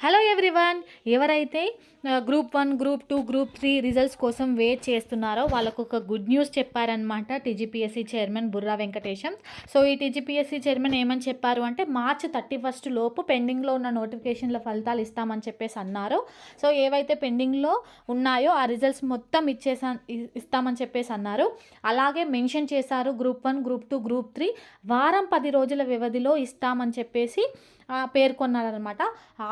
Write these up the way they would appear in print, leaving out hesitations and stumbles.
Hello everyone. ఎవరైతే group 1, group 2, group 3 results కోసం wait చేస్తున్నారో వాళ్ళకు ఒక గుడ్ న్యూస్ చెప్పారనమాట TGPSC chairman Burra Venkatesham. So ఈ టీజీపీఎస్సీ చైర్మన్ ఏమని చెప్పారు అంటే మార్చ్ 31 లోపు పెండింగ్లో ఉన్న నోటిఫికేషన్ల ఫలితాలు ఇస్తామని చెప్పేసి అన్నారు. సో ఏవైతే పెండింగ్లో ఉన్నాయో ఆ రిజల్ట్స్ మొత్తం ఇస్తామని చెప్పేసి అన్నారు. అలాగే మెన్షన్ చేశారు గ్రూప్ 1, గ్రూప్ 2, గ్రూప్ 3 వారం 10 రోజుల వ్యవధిలో ఇస్తామని చెప్పేసి పేర్కొన్నారనమాట.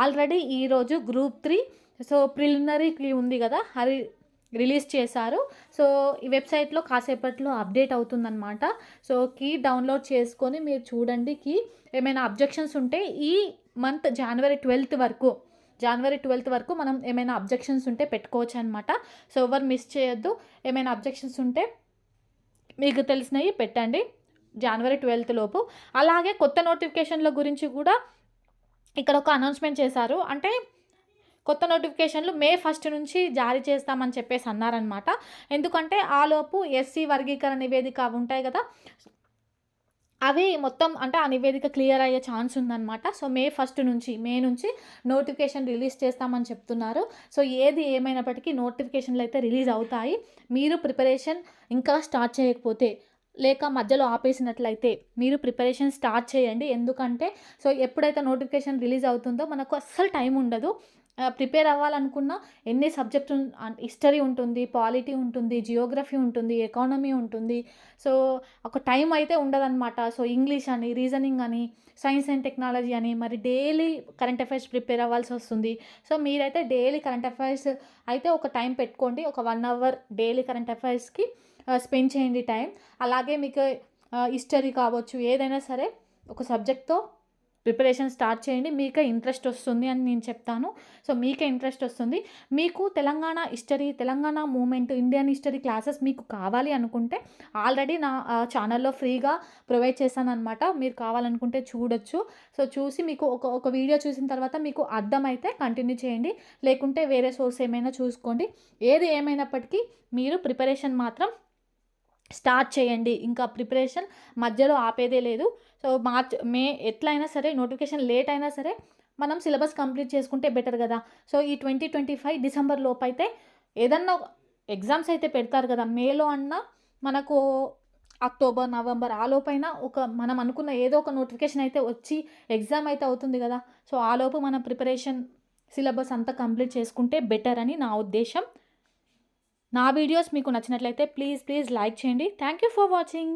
ఆల్రెడీ ఈరోజు గ్రూప్ 3 సో ప్రిలిమినరీ ఉంది కదా, అది రిలీజ్ చేశారు. సో ఈ వెబ్సైట్లో కాసేపట్లో అప్డేట్ అవుతుందన్నమాట. సో కీ డౌన్లోడ్ చేసుకొని మీరు చూడండి. ఏమైనా అబ్జెక్షన్స్ ఉంటే ఈ మంత్ జనవరి 12 వరకు మనం ఏమైనా అబ్జెక్షన్స్ ఉంటే పెట్టుకోవచ్చు అనమాట. సో ఎవరు మిస్ చేయొద్దు. ఏమైనా అబ్జెక్షన్స్ ఉంటే మీకు తెలిసినవి పెట్టండి జనవరి 12 లోపు. అలాగే కొత్త నోటిఫికేషన్ల గురించి కూడా ఇక్కడ ఒక అనౌన్స్మెంట్ చేశారు. అంటే కొత్త నోటిఫికేషన్లు మే 1 నుంచి జారీ చేస్తామని చెప్పేసి అన్నారనమాట. ఎందుకంటే ఆలోపు ఎస్సీ వర్గీకరణ నివేదిక ఉంటాయి కదా, అవి మొత్తం అంటే ఆ నివేదిక క్లియర్ అయ్యే ఛాన్స్ ఉందన్నమాట. సో మే నుంచి నోటిఫికేషన్ రిలీజ్ చేస్తామని చెప్తున్నారు. సో ఏది ఏమైనప్పటికీ నోటిఫికేషన్లు అయితే రిలీజ్ అవుతాయి. మీరు ప్రిపరేషన్ ఇంకా స్టార్ట్ చేయకపోతే లేక మధ్యలో ఆపేసినట్లయితే మీరు ప్రిపరేషన్ స్టార్ట్ చేయండి. ఎందుకంటే సో ఎప్పుడైతే నోటిఫికేషన్ రిలీజ్ అవుతుందో మనకు అస్సలు టైం ఉండదు. ప్రిపేర్ అవ్వాలనుకున్న ఎన్ని సబ్జెక్టు హిస్టరీ ఉంటుంది, పాలిటీ ఉంటుంది, జియోగ్రఫీ ఉంటుంది, ఎకానమీ ఉంటుంది. సో ఒక టైం అయితే ఉండదన్నమాట. సో ఇంగ్లీష్ అని, రీజనింగ్ అని, సైన్స్ అండ్ టెక్నాలజీ అని, మరి డైలీ కరెంట్ అఫైర్స్ ప్రిపేర్ అవ్వాల్సి వస్తుంది. సో మీరైతే డైలీ కరెంట్ అఫైర్స్ అయితే ఒక టైం పెట్టుకోండి. ఒక 1 అవర్ డైలీ కరెంట్ అఫైర్స్కి స్పెండ్ చేయండి టైం. అలాగే మీకు హిస్టరీ కావచ్చు, ఏదైనా సరే ఒక సబ్జెక్ట్తో ప్రిపరేషన్ స్టార్ట్ చేయండి. మీకే ఇంట్రెస్ట్ వస్తుంది అని నేను చెప్తాను. సో మీకే ఇంట్రెస్ట్ వస్తుంది. మీకు Telangana history, Telangana movement, Indian history classes మీకు కావాలి అనుకుంటే ఆల్రెడీ నా ఛానల్లో ఫ్రీగా ప్రొవైడ్ చేశాను అనమాట. మీరు కావాలనుకుంటే చూడొచ్చు. సో చూసి మీకు ఒక వీడియో చూసిన తర్వాత మీకు అర్థమైతే కంటిన్యూ చేయండి, లేకుంటే వేరే సోర్స్ ఏమైనా చూసుకోండి. ఏది ఏమైనప్పటికీ మీరు ప్రిపరేషన్ మాత్రం స్టార్ట్ చేయండి. ఇంకా ప్రిపరేషన్ మధ్యలో ఆపేదే లేదు. సో మే ఎట్లయినా సరే నోటిఫికేషన్ లేట్ అయినా సరే మనం సిలబస్ కంప్లీట్ చేసుకుంటే బెటర్ కదా. సో ఈ 2025 డిసెంబర్ లోపు అయితే ఏదన్నా ఎగ్జామ్స్ అయితే పెడతారు కదా, మేలో అన్నా మనకు అక్టోబర్, నవంబర్ ఆ లోపైనా మనం అనుకున్న ఏదో ఒక నోటిఫికేషన్ అయితే వచ్చి ఎగ్జామ్ అయితే అవుతుంది కదా. సో ఆ లోపు మన ప్రిపరేషన్ సిలబస్ అంతా కంప్లీట్ చేసుకుంటే బెటర్ అని నా ఉద్దేశం. నా వీడియోస్ మీకు నచ్చినట్లయితే ప్లీజ్ లైక్ చేయండి. Thank you for watching.